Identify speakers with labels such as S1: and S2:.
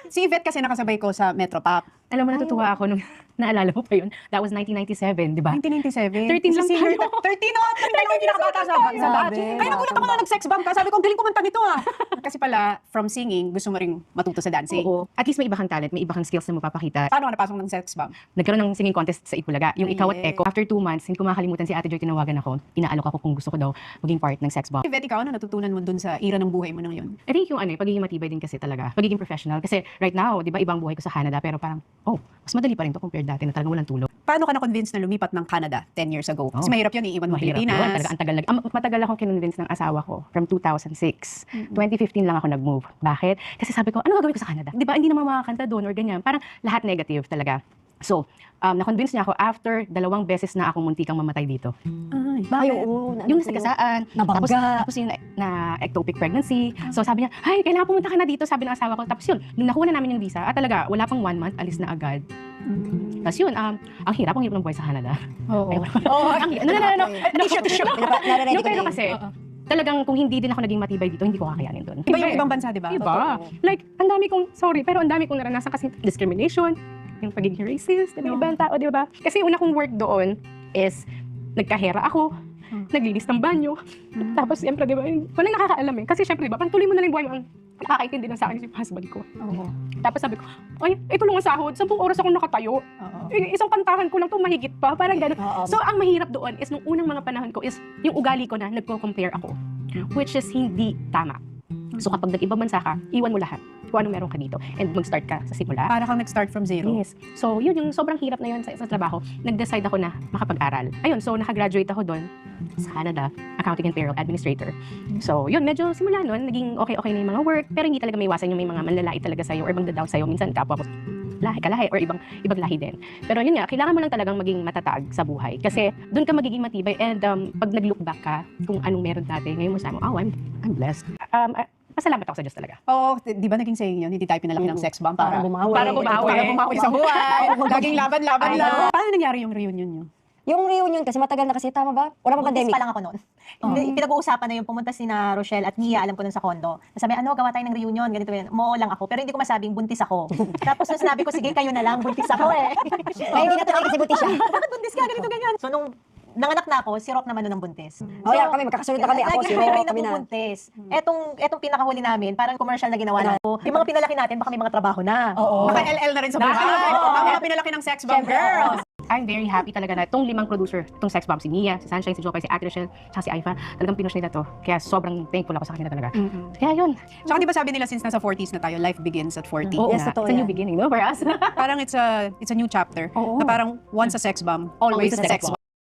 S1: Si Yvette kasi nakasabay ko sa Metropop.
S2: Alam mo, natutuwa ako nung naalala mo pa yun. That was 1997, di ba?
S1: 1997.
S2: 13 lang
S1: Senior,
S2: tayo.
S1: 13 ako. 13 lang yung pinakabata sa batch.
S3: Grabe,
S1: Kaya nagulat ako na nag-sex bomb ka. Sabi ko, galing kumanta nito ah. Kasi pala, from singing, gusto mo ring matuto sa dancing.
S2: Oo. At least may iba kang talent, may iba kang skills na mapapakita.
S1: Paano ka napasok ng sex bomb?
S2: Nagkaroon ng singing contest sa Itbulaga. Yung Ikaw at
S1: Yeah.
S2: Echo. After 2 months, hindi ko makakalimutan si Ate Joy, tinawagan ako. Inaalok ako kung gusto ko daw maging part ng sex bomb.
S1: Yvette, ikaw, ano natutunan mo dun sa era ng buhay mo nang yun?
S2: I think yung pagiging matibay din kasi talaga. Pagiging professional. Kasi right now, di ba, ibang buhay ko sa Canada. Pero parang, mas madali pa rin to compared dati na talagang walang tulog.
S1: Paano ka na-convince na lumipat ng Canada 10 years ago? Kasi mahirap yun, iiwan mo
S2: Mahirap yun.
S1: Pilipinas.
S2: Talaga, ang tagal matagal akong kinonvince ng asawa ko from 2006. 2015 lang ako nag-move. Bakit? Kasi sabi ko, ano gagawin ko sa Canada? Di ba, hindi naman makakanta doon or ganyan. Parang lahat negative talaga. So, na-convince niya ako after 2 beses na akong muntikang mamatay dito.
S1: Ay,
S2: Yung sagasaan,
S3: Nabangga.
S2: tapos yung na ectopic pregnancy. So sabi niya, ay, kailangan pumunta ka na dito, sabi ng asawa ko. Tapos yun, nung nakuha na namin yung visa, talaga, wala pang 1 month, alis na agad. Tapos yun, ang hirap ng buhay sa Canada.
S1: Oo.
S2: Ang hirap. No.
S1: Tissue.
S2: Yung pero kasi, talagang kung hindi din ako naging matibay dito, hindi ko kakayanin doon.
S1: Iba yung ibang bansa, di ba?
S2: Iba. Like, ang dami kong naranasan kasi discrimination, yung pagiging racist, ng ibang tao, di ba? Kasi una kong work doon is, nagkahera ako, naglinis ng banyo. Tapos, siyempre, di ba, walang nakakaalam eh. Kasi, siyempre, di ba, pang tuloy mo na lang buhay mo, ang nakakaintindi lang sa akin yung husband ko. Tapos sabi ko, ay, ito lang ang sahod, 10 oras akong nakatayo. Isang kantahan ko lang to mahigit pa, parang gano'n. So, ang mahirap doon is, nung unang mga panahon ko is, yung ugali ko na, nagko-compare ako. Which is hindi tama. So, kapag nag-ibang bansa ka, iwan mo lahat kung anong meron ka dito and mag-start ka sa simula.
S1: Para kang nag-start from zero.
S2: Yes. So, yun yung sobrang hirap na yun sa trabaho. Nag-decide ako na makapag-aral. Ayun, so nakagraduate ako doon sa Canada, Accounting and Payroll Administrator. So, yun, medyo simula nun, naging okay na yung mga work, pero hindi talaga may iwasan yung may mga manlalait talaga sa'yo or ibang dadaw sa'yo. Minsan kapwa mo kalahi or ibang lahi din. Pero yun nga, kailangan mo lang talagang maging matatag sa buhay. Kasi doon ka magiging matibay and pag nag-look back ka kung anong meron dati, ngayon mo sabi mo, I'm blessed. Pasalamat ako sa Diyos talaga.
S1: Oo, di ba naging saying yun? Hindi tayo pinalaki ng sex bomb para
S3: bumawi.
S2: Para bumawi
S1: sa buhay. Laging laban-laban
S2: I
S1: lang. Paano nangyari yung reunion nyo?
S3: Yung reunion kasi matagal na kasi, tama ba? Wala pang
S4: Buntis
S3: pandemic.
S4: pa lang ako noon. Pinag-uusapan na yung pumunta si na Rochelle at Mia, alam ko nun sa condo. Sabi, gawa tayo ng reunion, ganito. Moo lang ako, pero hindi ko masabing buntis ako. Tapos nung sinabi ko, sige, kayo na lang, buntis ako eh.
S3: Ay, hindi na tuloy kasi buti siya.
S4: Bakit buntis ka, ganito, ganyan. So nung nanganak na ako, si Rock naman nun ang buntis.
S3: Oh, yeah, kami, magkakasunod na kami. Ako, si Ro,
S4: May
S3: kami na.
S4: nabubuntis. Etong pinakahuli namin, parang commercial na ginawa na. Yung mga pinalaki natin, baka may mga trabaho na.
S3: Oo.
S1: Baka LL na rin sa buhay. Ang mga pinalaki ng sex bomb girls.
S2: I'm very happy talaga na itong 5 producer, itong sex bomb, si Mia, si Sunshine, si Jopay, si Ate Rochelle, tsaka si Aifa, talagang pinush nila to. Kaya sobrang thankful ako sa kanila talaga. Kaya yun.
S1: Tsaka di ba sabi nila since nasa 40s na tayo, life begins at 40.
S2: Oo
S3: Yes,
S2: nga.
S3: totoo
S2: It's a new
S3: yan.
S2: beginning, no, for us.
S1: Parang it's a new chapter.
S2: Oo.
S1: Na parang once a sex bomb, always a sex bomb.